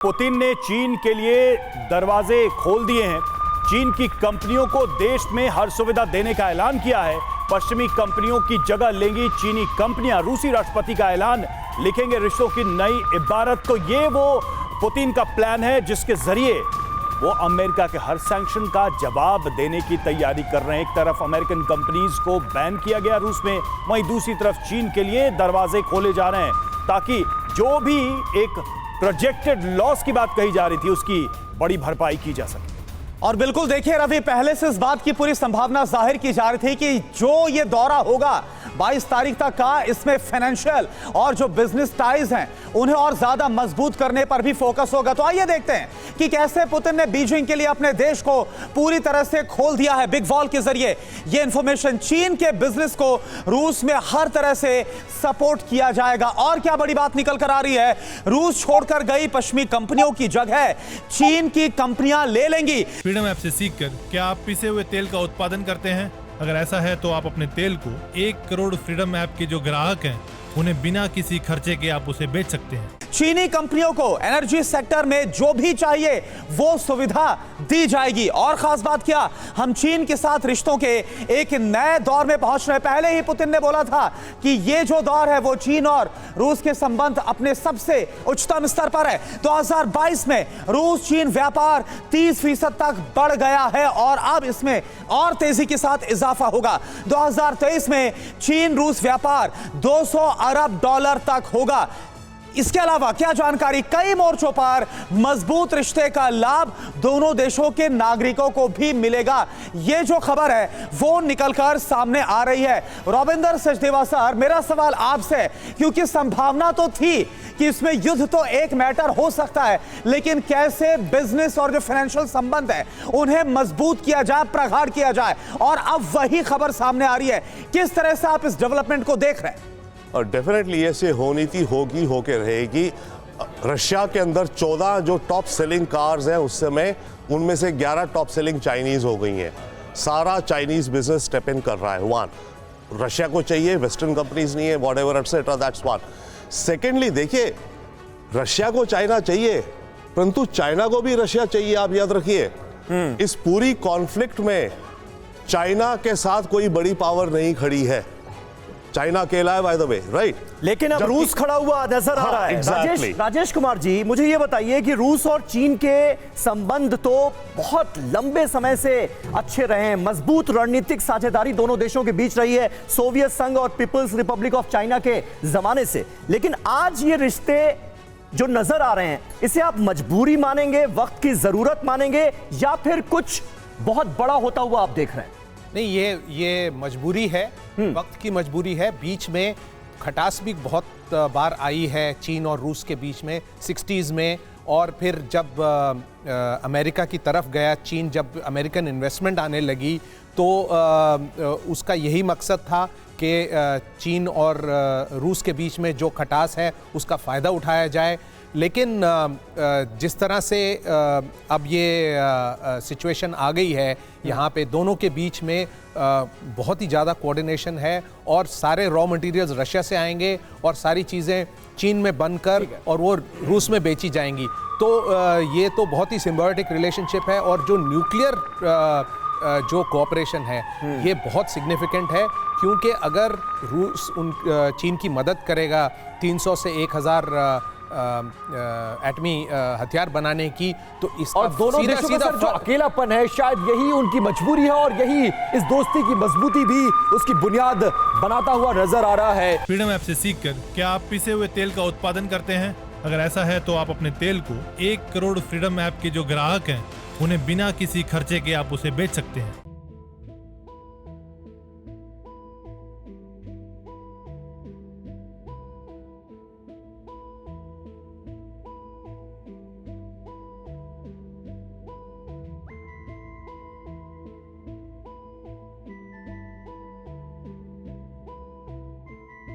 Putin ने चीन के लिए दरवाजे खोल दिए हैं। चीन की कंपनियों को देश में हर सुविधा देने का ऐलान किया है। पश्चिमी कंपनियों की जगह लेंगी चीनी कंपनियां। रूसी राष्ट्रपति का ऐलान, लिखेंगे रिश्तों की नई इबारत। तो ये वो पुतिन का प्लान है जिसके जरिए वो अमेरिका के हर सैंक्शन का जवाब देने की तैयारी कर रहे हैं। एक तरफ अमेरिकन कंपनीज को बैन किया गया रूस में, वहीं दूसरी तरफ चीन के लिए दरवाजे खोले जा रहे हैं ताकि जो भी एक प्रोजेक्टेड लॉस की बात कही जा रही थी उसकी बड़ी भरपाई की जा सके। और बिल्कुल देखिए रवि, पहले से इस बात की पूरी संभावना जाहिर की जा रही थी कि जो ये दौरा होगा 22 तारीख तक का, इसमें फाइनेंशियल और जो बिजनेस टाइज हैं उन्हें और ज्यादा मजबूत करने पर भी फोकस होगा। तो आइए देखते हैं कि कैसे पुतिन ने बीजिंग के लिए अपने देश को पूरी तरह से खोल दिया है बिग वॉल के जरिए। ये इंफॉर्मेशन, चीन के बिजनेस को रूस में हर तरह से सपोर्ट किया जाएगा। और क्या बड़ी बात निकल कर आ रही है, रूस छोड़कर गई पश्चिमी कंपनियों की जगह चीन की कंपनियां ले लेंगी। फ्रीडम ऐप से सीखकर क्या आप पिसे हुए तेल का उत्पादन करते हैं? अगर ऐसा है तो आप अपने तेल को 1 करोड़ फ्रीडम ऐप के जो ग्राहक हैं उन्हें बिना किसी खर्चे के आप उसे बेच सकते हैं। चीनी कंपनियों को एनर्जी सेक्टर में जो भी चाहिए वो सुविधा दी जाएगी। और खास बात क्या, हम चीन के साथ रिश्तों के एक नए दौर में पहुंच रहे हैं। पहले ही पुतिन ने बोला था कि ये जो दौर है वो चीन और रूस के संबंध अपने सबसे उच्चतम स्तर पर है। 2022 में रूस चीन व्यापार 30% तक बढ़ गया है और अब इसमें और तेजी के साथ इजाफा होगा। 2023 में चीन रूस व्यापार 200 अरब डॉलर तक होगा। इसके अलावा क्या जानकारी, कई मोर्चों पर मजबूत रिश्ते का लाभ दोनों देशों के नागरिकों को भी मिलेगा। यह जो खबर है वो निकलकर सामने आ रही है। रविंदर सचदेवा सर, मेरा सवाल आपसे, क्योंकि संभावना तो थी कि इसमें युद्ध तो एक मैटर हो सकता है, लेकिन कैसे बिजनेस और जो फाइनेंशियल संबंध है उन्हें मजबूत किया जाए, प्रगाढ़ किया जाए, और अब वही खबर सामने आ रही है। किस तरह से आप इस डेवलपमेंट को देख रहे हैं? और डेफिनेटली ऐसे होनी थी, होगी, होके रहेगी। रशिया के अंदर 14 जो टॉप सेलिंग कार्स हैं उस समय उनमें से 11 टॉप सेलिंग चाइनीज हो गई हैं। सारा चाइनीज बिजनेस स्टेप इन कर रहा है। वन, रशिया को चाहिए, वेस्टर्न कंपनीज नहीं है, whatever etcetera, that's one. Secondly देखिए, रशिया को चाइना चाहिए परंतु चाइना को भी रशिया चाहिए। आप याद रखिए, इस पूरी कॉन्फ्लिक्ट में चाइना के साथ कोई बड़ी पावर नहीं खड़ी है। चाइना अकेला है, बाय द वे, राइट। लेकिन अब रूस खड़ा हुआ नजर आ रहा है। exactly. राजेश कुमार जी, मुझे ये बताइए कि रूस और चीन के संबंध तो बहुत लंबे समय से अच्छे रहे हैं, मजबूत रणनीतिक साझेदारी दोनों देशों के बीच रही है, सोवियत संघ और पीपल्स रिपब्लिक ऑफ चाइना के जमाने से। लेकिन आज ये रिश्ते जो नजर आ रहे हैं, इसे आप मजबूरी मानेंगे, वक्त की जरूरत मानेंगे, या फिर कुछ बहुत बड़ा होता हुआ आप देख रहे हैं? नहीं, ये मजबूरी है, वक्त की मजबूरी है। बीच में खटास भी बहुत बार आई है चीन और रूस के बीच में 60s में, और फिर जब अमेरिका की तरफ गया चीन, जब अमेरिकन इन्वेस्टमेंट आने लगी तो उसका यही मकसद था कि चीन और रूस के बीच में जो खटास है उसका फ़ायदा उठाया जाए। लेकिन जिस तरह से अब ये सिचुएशन आ गई है, यहाँ पे दोनों के बीच में बहुत ही ज़्यादा कोऑर्डिनेशन है और सारे रॉ मटेरियल्स रशिया से आएंगे और सारी चीज़ें चीन में बनकर और वो रूस में बेची जाएंगी। तो ये तो बहुत ही सिम्बायोटिक रिलेशनशिप है, और जो न्यूक्लियर जो कोऑपरेशन है ये बहुत सिग्निफिकेंट है, क्योंकि अगर रूस चीन की मदद करेगा 300 से 1000 एटमी हथियार बनाने की, तो इसका और दोनों देशों का सर जो अकेलापन है, शायद यही उनकी मजबूरी है और यही इस दोस्ती की मजबूती भी उसकी बुनियाद बनाता हुआ नजर आ रहा है। फ्रीडम ऐप से सीखकर क्या आप पिसे हुए तेल का उत्पादन करते हैं? अगर ऐसा है तो आप अपने तेल को 1 करोड़ फ्रीडम ऐप के जो ग्राहक हैं उन्हें बिना किसी खर्चे के आप उसे बेच सकते हैं।